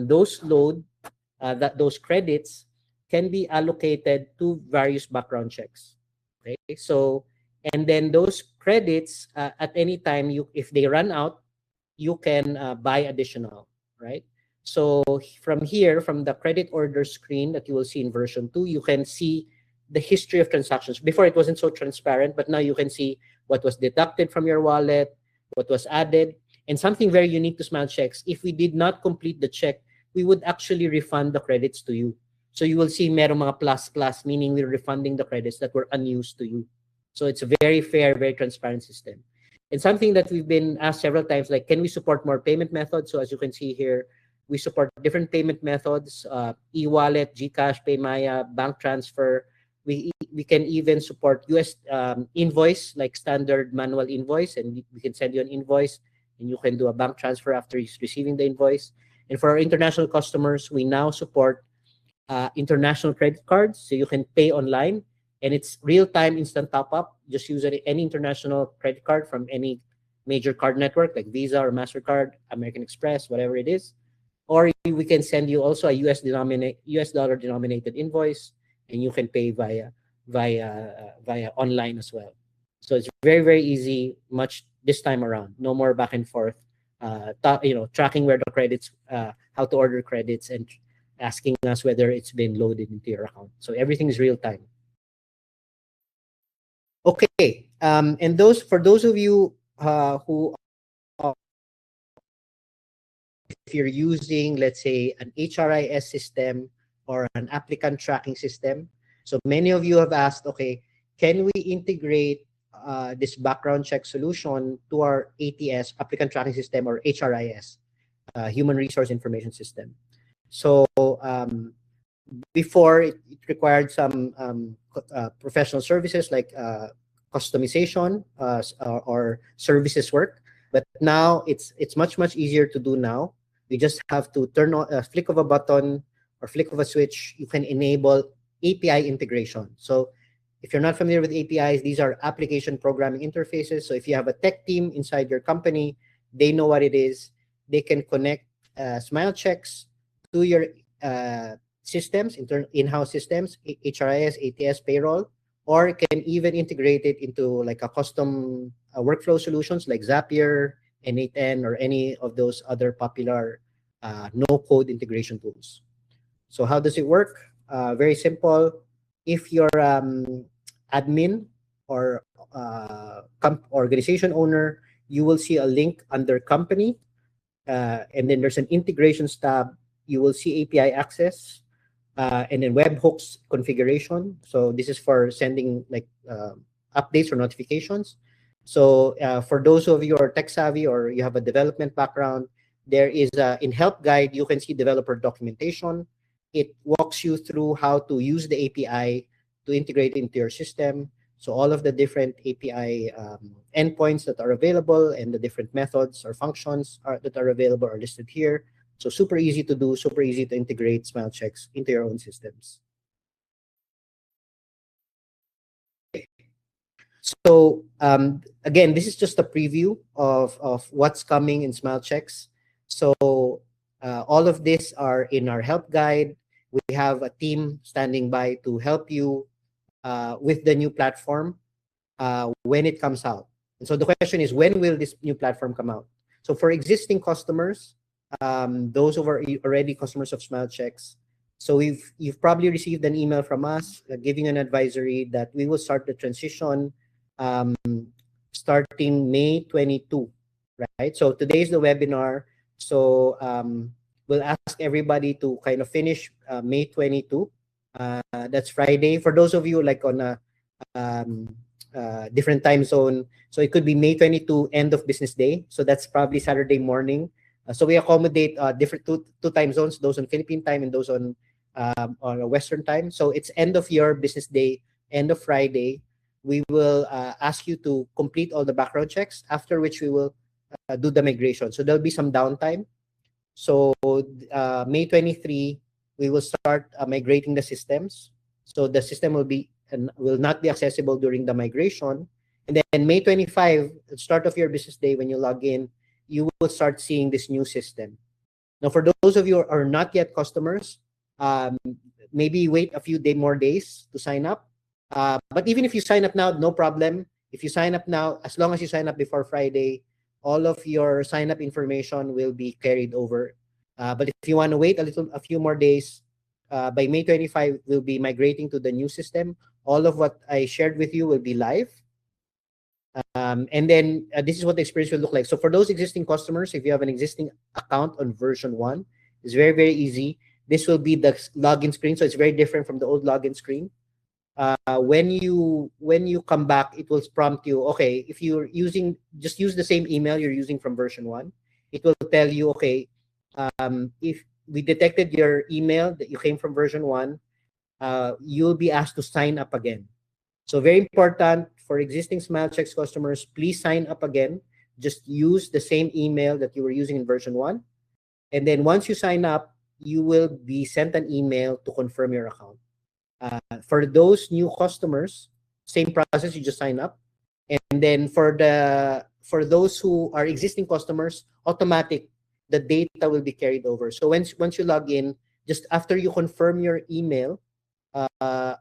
Those credits can be allocated to various background checks. Okay, so and then those credits at any time, if they run out, you can buy additional, right? So from here, from the credit order screen that you will see in version 2, you can see the history of transactions. Before it wasn't so transparent, but now you can see what was deducted from your wallet, what was added, and something very unique to Smile Checks. If we did not complete the check, we would actually refund the credits to you. So you will see merong mga plus, meaning we're refunding the credits that were unused to you. So it's a very fair, very transparent system. And something that we've been asked several times, like, can we support more payment methods? So as you can see here, we support different payment methods, e-wallet, GCash, PayMaya, bank transfer. We can even support US invoice, like standard manual invoice, and we can send you an invoice, and you can do a bank transfer after receiving the invoice. And for our international customers, we now support international credit cards, so you can pay online, and it's real-time instant top-up. Just use any international credit card from any major card network like Visa or MasterCard, American Express, whatever it is. Or we can send you also a US dollar denominated invoice, and you can pay via online as well. So it's very easy, much this time around. No more back and forth, tracking where the credits, how to order credits, and asking us whether it's been loaded into your account. So everything is real time. Okay, and for those of you who are, if you're using, let's say, an HRIS system or an applicant tracking system, so many of you have asked, okay, can we integrate this background check solution to our ATS, applicant tracking system, or HRIS, human resource information system? So before it required some professional services like customization or services work, but now it's much easier to do now. You just have to turn on a flick of a button or flick of a switch. You can enable API integration. So if you're not familiar with APIs, these are application programming interfaces. So if you have a tech team inside your company, they know what it is. They can connect Smile Checks to your systems, in-house systems, HRIS, ATS, payroll, or can even integrate it into like a custom workflow solutions like Zapier, N8N, or any of those other popular no-code integration tools. So how does it work? Very simple. If you're admin or organization owner, you will see a link under company, and then there's an integrations tab. You will see API access, and then webhooks configuration. So this is for sending like updates or notifications. So for those of you who are tech savvy or you have a development background, there is in help guide, you can see developer documentation. It walks you through how to use the API to integrate into your system. So all of the different API endpoints that are available and the different methods or functions that are available are listed here. So super easy to do, super easy to integrate Smile Checks into your own systems. So again, this is just a preview of what's coming in Smile Checks. So all of this are in our help guide. We have a team standing by to help you with the new platform when it comes out. And so the question is, when will this new platform come out? So for existing customers, those who are already customers of Smile Checks, So you've probably received an email from us giving an advisory that we will start the transition um, starting May 22, right? So today is the webinar. So we'll ask everybody to kind of finish May 22. That's Friday. For those of you like on a um, different time zone, so it could be May 22, end of business day. So that's probably Saturday morning. So we accommodate different two time zones, those on Philippine time and those on a Western time. So it's end of your business day, end of Friday. We will ask you to complete all the background checks, after which we will do the migration. So there'll be some downtime. So May 23, we will start migrating the systems. So the system will not be accessible during the migration. And then May 25, the start of your business day, when you log in, you will start seeing this new system. Now, for those of you who are not yet customers, um, maybe wait a few more days to sign up. But even if you sign up now, no problem. If you sign up now, as long as you sign up before Friday, all of your sign up information will be carried over. But if you want to wait a few more days, by May 25, we'll be migrating to the new system. All of what I shared with you will be live. And then this is what the experience will look like. So for those existing customers, if you have an existing account on version 1, it's very, very easy. This will be the login screen. So it's very different from the old login screen. When you come back, it will prompt you, okay, if you're using, just use the same email you're using from version 1. It will tell you, okay, if we detected your email that you came from version 1, you'll be asked to sign up again. So very important for existing SmileChecks customers, please sign up again. Just use the same email that you were using in version 1. And then once you sign up, you will be sent an email to confirm your account. For those new customers, same process, you just sign up. And then for those who are existing customers, automatic, the data will be carried over. So once you log in, just after you confirm your email,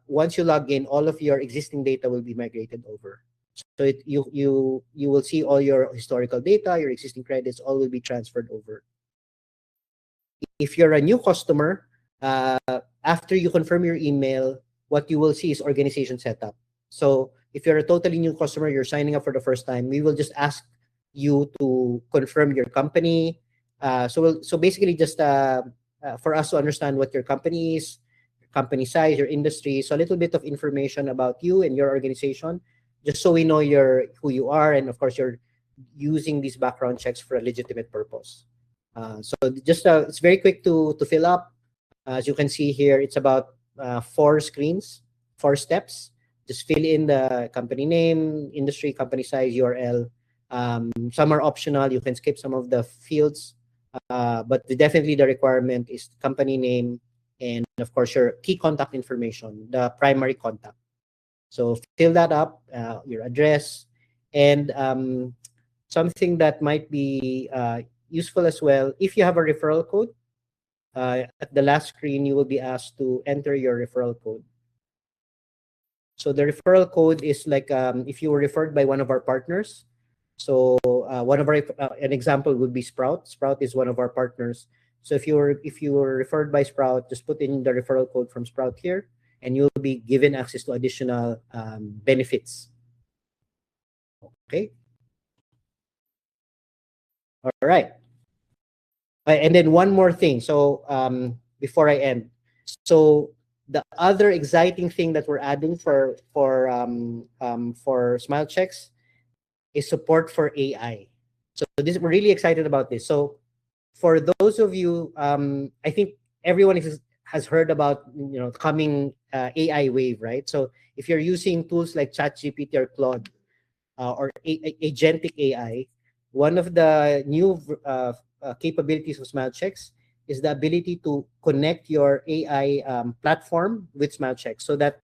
once you log in, all of your existing data will be migrated over. So you will see all your historical data, your existing credits, all will be transferred over. If you're a new customer, after you confirm your email, what you will see is organization setup. So if you're a totally new customer, you're signing up for the first time, we will just ask you to confirm your company. So basically just for us to understand what your company is, company size, your industry, so a little bit of information about you and your organization, just so we know who you are, and of course you're using these background checks for a legitimate purpose. So just it's very quick to fill up. As you can see here, it's about 4 screens, 4 steps. Just fill in the company name, industry, company size, URL. Some are optional. You can skip some of the fields, but definitely the requirement is company name, and of course your key contact information, the primary contact. So fill that up, your address, and something that might be useful as well. If you have a referral code, at the last screen, you will be asked to enter your referral code. So the referral code is like if you were referred by one of our partners. So one of our an example would be Sprout. Sprout is one of our partners. So if you were referred by Sprout, just put in the referral code from Sprout here, and you'll be given access to additional benefits. Okay. All right. And then one more thing. So before I end, so the other exciting thing that we're adding for SmileChecks is support for AI. So we're really excited about this. So for those of you, I think everyone has heard about coming AI wave, right? So if you're using tools like ChatGPT or Claude or agentic AI, one of the new capabilities of SmileChecks is the ability to connect your AI platform with SmileChecks, so that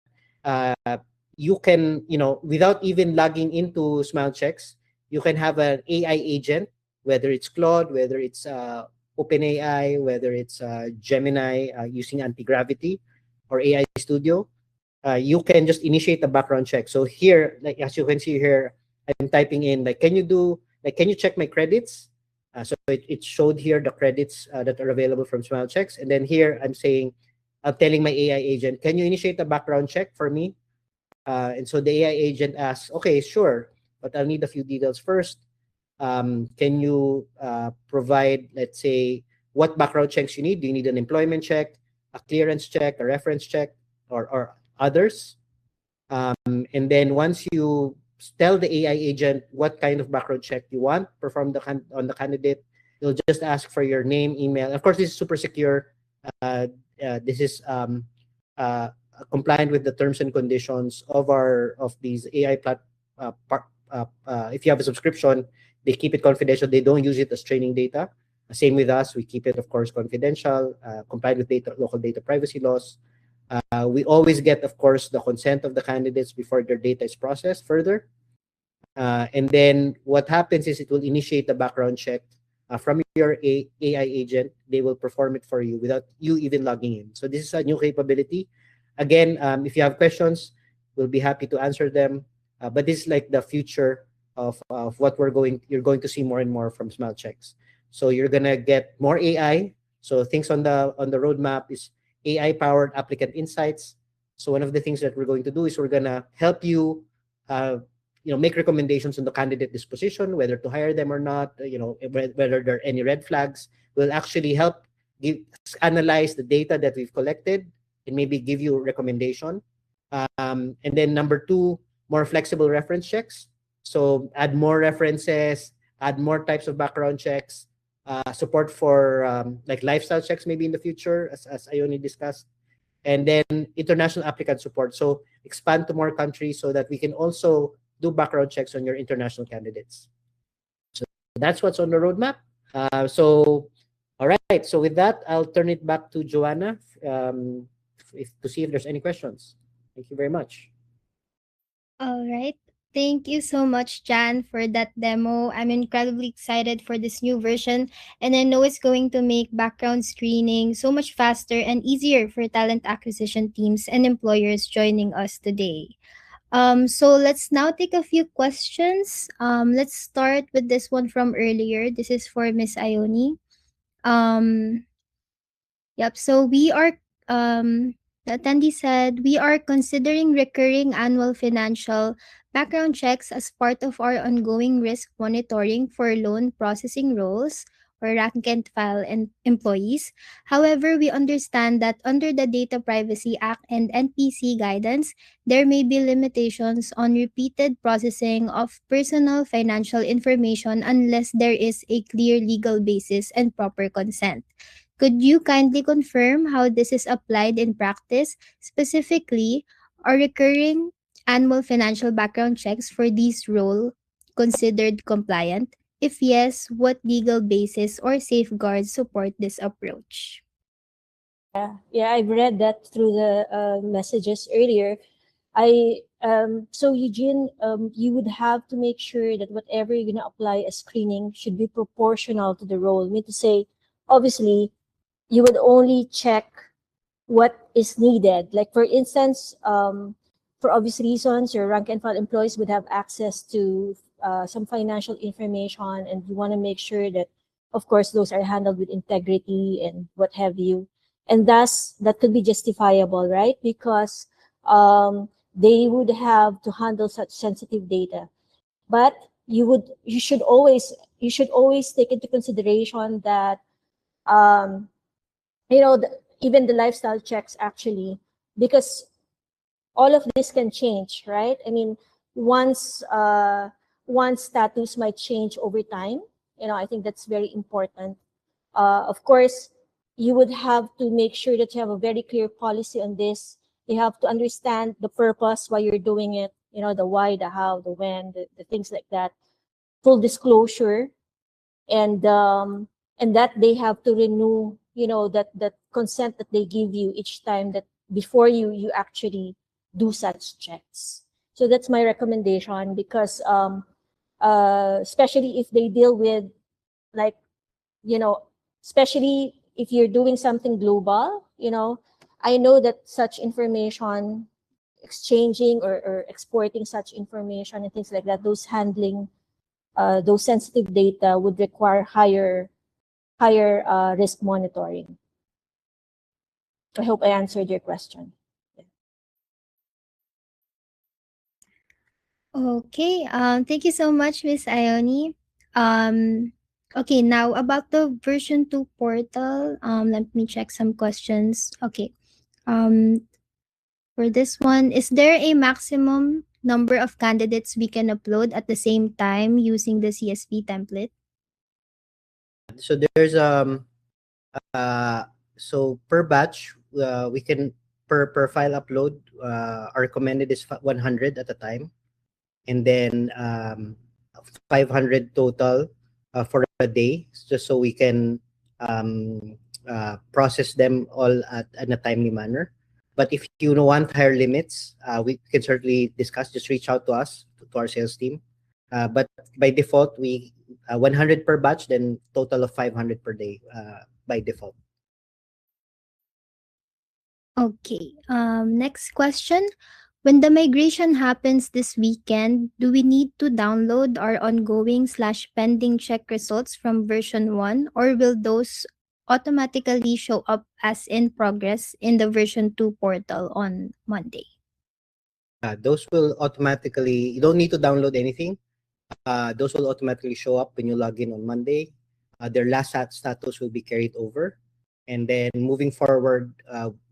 you can, without even logging into SmileChecks, you can have an AI agent, whether it's Claude, whether it's OpenAI, whether it's Gemini using anti-gravity or AI Studio. You can just initiate a background check. So here, like as you can see here, I'm typing in can you check my credits? So it showed here the credits that are available from SmileChecks, and then here I'm saying, I'm telling my AI agent, can you initiate a background check for me? And so the AI agent asks, okay, sure, but I'll need a few details first. Can you provide, let's say, what background checks you need? Do you need an employment check, a clearance check, a reference check, or others? And then once you tell the AI agent what kind of background check you want performed on the candidate, you'll just ask for your name, email. Of course, this is super secure. This is compliant with the terms and conditions of these AI if you have a subscription, they keep it confidential. They don't use it as training data. Same with us. We keep it, of course, confidential, compliant with local data privacy laws. We always get, of course, the consent of the candidates before their data is processed further. And then what happens is it will initiate the background check from your AI agent. They will perform it for you without you even logging in. So this is a new capability. Again, if you have questions, we'll be happy to answer them. But this is like the future of what you're going to see more and more from Smile Checks. So you're gonna get more AI. So things on the roadmap is AI powered applicant insights. So one of the things that we're going to do is we're gonna help you, make recommendations on the candidate disposition, whether to hire them or not. Whether there are any red flags. We'll actually help analyze the data that we've collected and maybe give you a recommendation. And then number two, more flexible reference checks. So add more references, add more types of background checks, support for like lifestyle checks maybe in the future, as Ioni discussed, and then international applicant support. So expand to more countries so that we can also do background checks on your international candidates. So that's what's on the roadmap. All right. So with that, I'll turn it back to Joanna to see if there's any questions. Thank you very much. All right. Thank you so much, Jan, for that demo. I'm incredibly excited for this new version, and I know it's going to make background screening so much faster and easier for talent acquisition teams and employers joining us today. So let's now take a few questions. Let's start with this one from earlier. This is for Miss Ioni. Um, Yep. So the attendee said, we are considering recurring annual financial background checks as part of our ongoing risk monitoring for loan processing roles or rank and file and employees. However, we understand that under the Data Privacy Act and NPC guidance, there may be limitations on repeated processing of personal financial information unless there is a clear legal basis and proper consent. Could you kindly confirm how this is applied in practice? Specifically, are recurring annual financial background checks for this role considered compliant? If yes, what legal basis or safeguards support this approach? Yeah, I've read that through the messages earlier. So Eugene, you would have to make sure that whatever you're gonna apply as screening should be proportional to the role. I mean to say, obviously, you would only check what is needed. Like for instance, for obvious reasons, your rank and file employees would have access to some financial information, and you want to make sure that, of course, those are handled with integrity and what have you. And thus, that could be justifiable, right? Because they would have to handle such sensitive data. But you should always take into consideration that even the lifestyle checks actually, because all of this can change, right? I mean, one's status might change over time. I think that's very important. Of course, you would have to make sure that you have a very clear policy on this. You have to understand the purpose why you're doing it, the why, the how, the when, the things like that. Full disclosure, and that they have to renew, that consent that they give you each time that before you actually do such checks. So that's my recommendation, because especially if they deal with, like, especially if you're doing something global, I know that such information exchanging or exporting such information and things like that, those handling those sensitive data would require higher risk monitoring. I hope I answered your question. Okay. Thank you so much, Miss Ioni. Okay, now about the version 2 portal, let me check some questions. Okay. Um, for this one, is there a maximum number of candidates we can upload at the same time using the CSV template? So there's so per batch, we can per file upload, our recommended is 100 at a time, and then 500 total for a day, just so we can process them all in a timely manner. But if you want higher limits, we can certainly discuss. Just reach out to us, to our sales team. But by default, we 100 per batch, then total of 500 per day by default. Okay. Next question. When the migration happens this weekend, do we need to download our ongoing/pending check results from version 1, or will those automatically show up as in progress in the version 2 portal on Monday? Those will automatically, you don't need to download anything. Those will automatically show up when you log in on Monday. Their last status will be carried over. And then moving forward,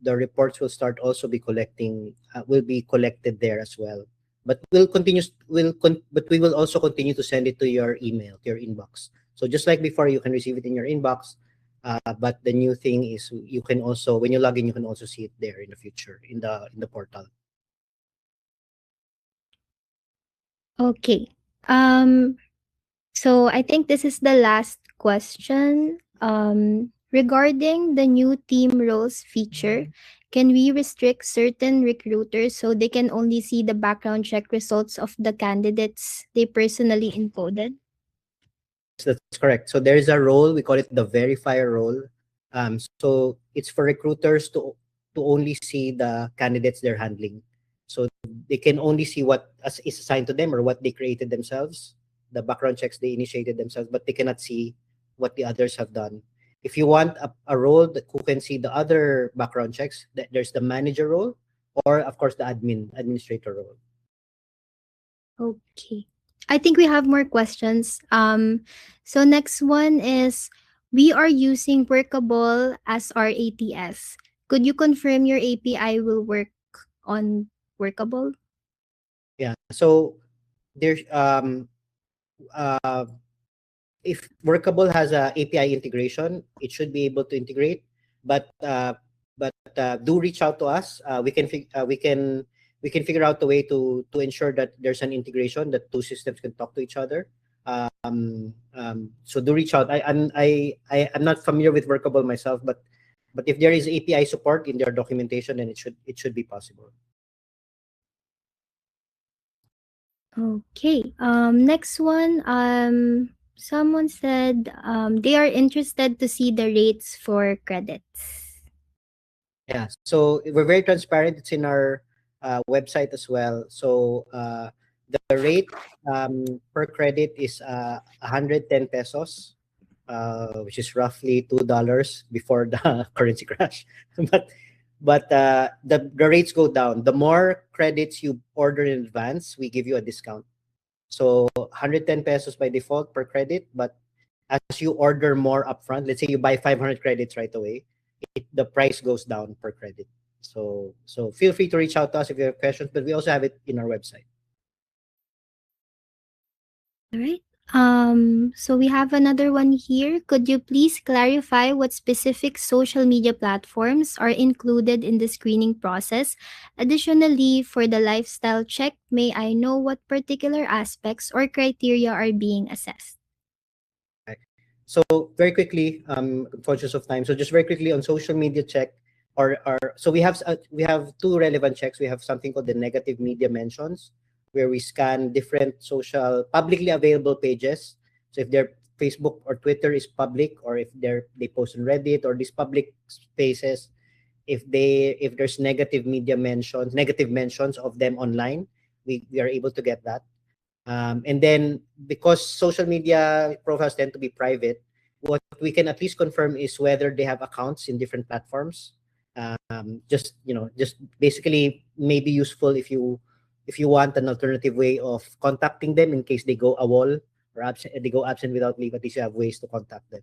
the reports will start also be collecting, will be collected there as well. But but we will also continue to send it to your email, to your inbox. So just like before, you can receive it in your inbox. But the new thing is you can also, when you log in, you can also see it there in the future in the portal. Okay. So I think this is the last question. Regarding the new team roles feature, can we restrict certain recruiters so they can only see the background check results of the candidates they personally encoded? That's correct. So there is a role, we call it the verifier role. So it's for recruiters to only see the candidates they're handling. So they can only see what is assigned to them or what they created themselves, the background checks they initiated themselves, but they cannot see what the others have done. If you want a role that who can see the other background checks, there's the manager role, or of course the administrator role. Okay. I think we have more questions. So next one is, we are using Workable as our ATS. Could you confirm your API will work on Workable? Yeah. So there's uh if Workable has a API integration, it should be able to integrate. But do reach out to us. We can figure out a way to ensure that there's an integration, that two systems can talk to each other. So do reach out. I'm not familiar with Workable myself, but if there is API support in their documentation, then it should be possible. Okay. Next one. Someone said they are interested to see the rates for credits. Yeah, so we're very transparent. It's in our website as well. So the rate per credit is 110 pesos, which is roughly $2 before the currency crash. But the rates go down. The more credits you order in advance, we give you a discount. So 110 pesos by default per credit, but as you order more upfront, let's say you buy 500 credits right away, the price goes down per credit. So feel free to reach out to us if you have questions, but we also have it in our website. All right. So we have another one here. Could you please clarify what specific social media platforms are included in the screening process? Additionally, for the lifestyle check, may I know what particular aspects or criteria are being assessed? Right. So very quickly, conscious of time. So just very quickly on social media check, so we have two relevant checks. We have something called the negative media mentions, where we scan different social publicly available pages. So if their Facebook or Twitter is public, or if they post on Reddit or these public spaces, if there's negative mentions of them online, we are able to get that. And then because social media profiles tend to be private, what we can at least confirm is whether they have accounts in different platforms. Just basically maybe useful if you want an alternative way of contacting them in case they go AWOL or they go absent without leave. At least you have ways to contact them,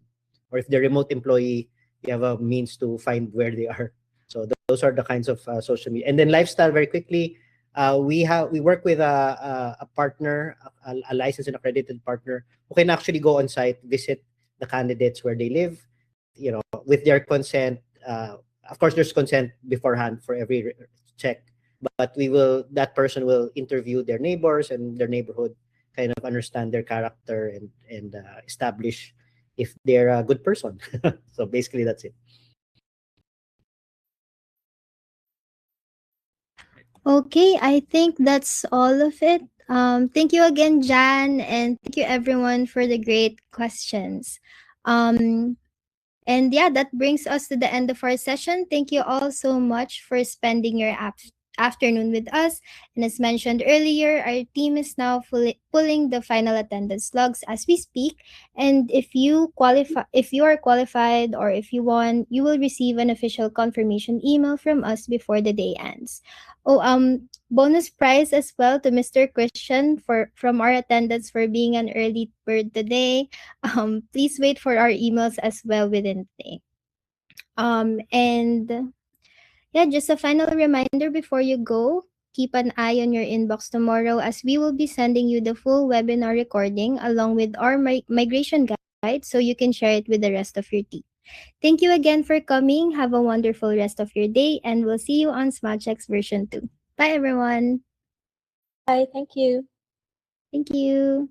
or if they're remote employee, you have a means to find where they are. So those are the kinds of social media. And then lifestyle, very quickly, we work with a partner, a licensed and accredited partner who can actually go on site, visit the candidates where they live, with their consent. Of course, there's consent beforehand for every check, but that person will interview their neighbors and their neighborhood, kind of understand their character and establish if they're a good person. So basically, that's it. Okay, I think that's all of it. Thank you again, Jan, and thank you everyone for the great questions. Um, And yeah, that brings us to the end of our session. Thank you all so much for spending your afternoon with us. And as mentioned earlier, our team is now pulling the final attendance logs as we speak. And if you are qualified or if you want, you will receive an official confirmation email from us before the day ends. Oh, bonus prize as well to Mr. Christian from our attendance for being an early bird today. Please wait for our emails as well within the day. And yeah, just a final reminder before you go, keep an eye on your inbox tomorrow as we will be sending you the full webinar recording along with our migration guide so you can share it with the rest of your team. Thank you again for coming. Have a wonderful rest of your day and we'll see you on SmartCheck's version 2. Bye everyone. Bye. Thank you. Thank you.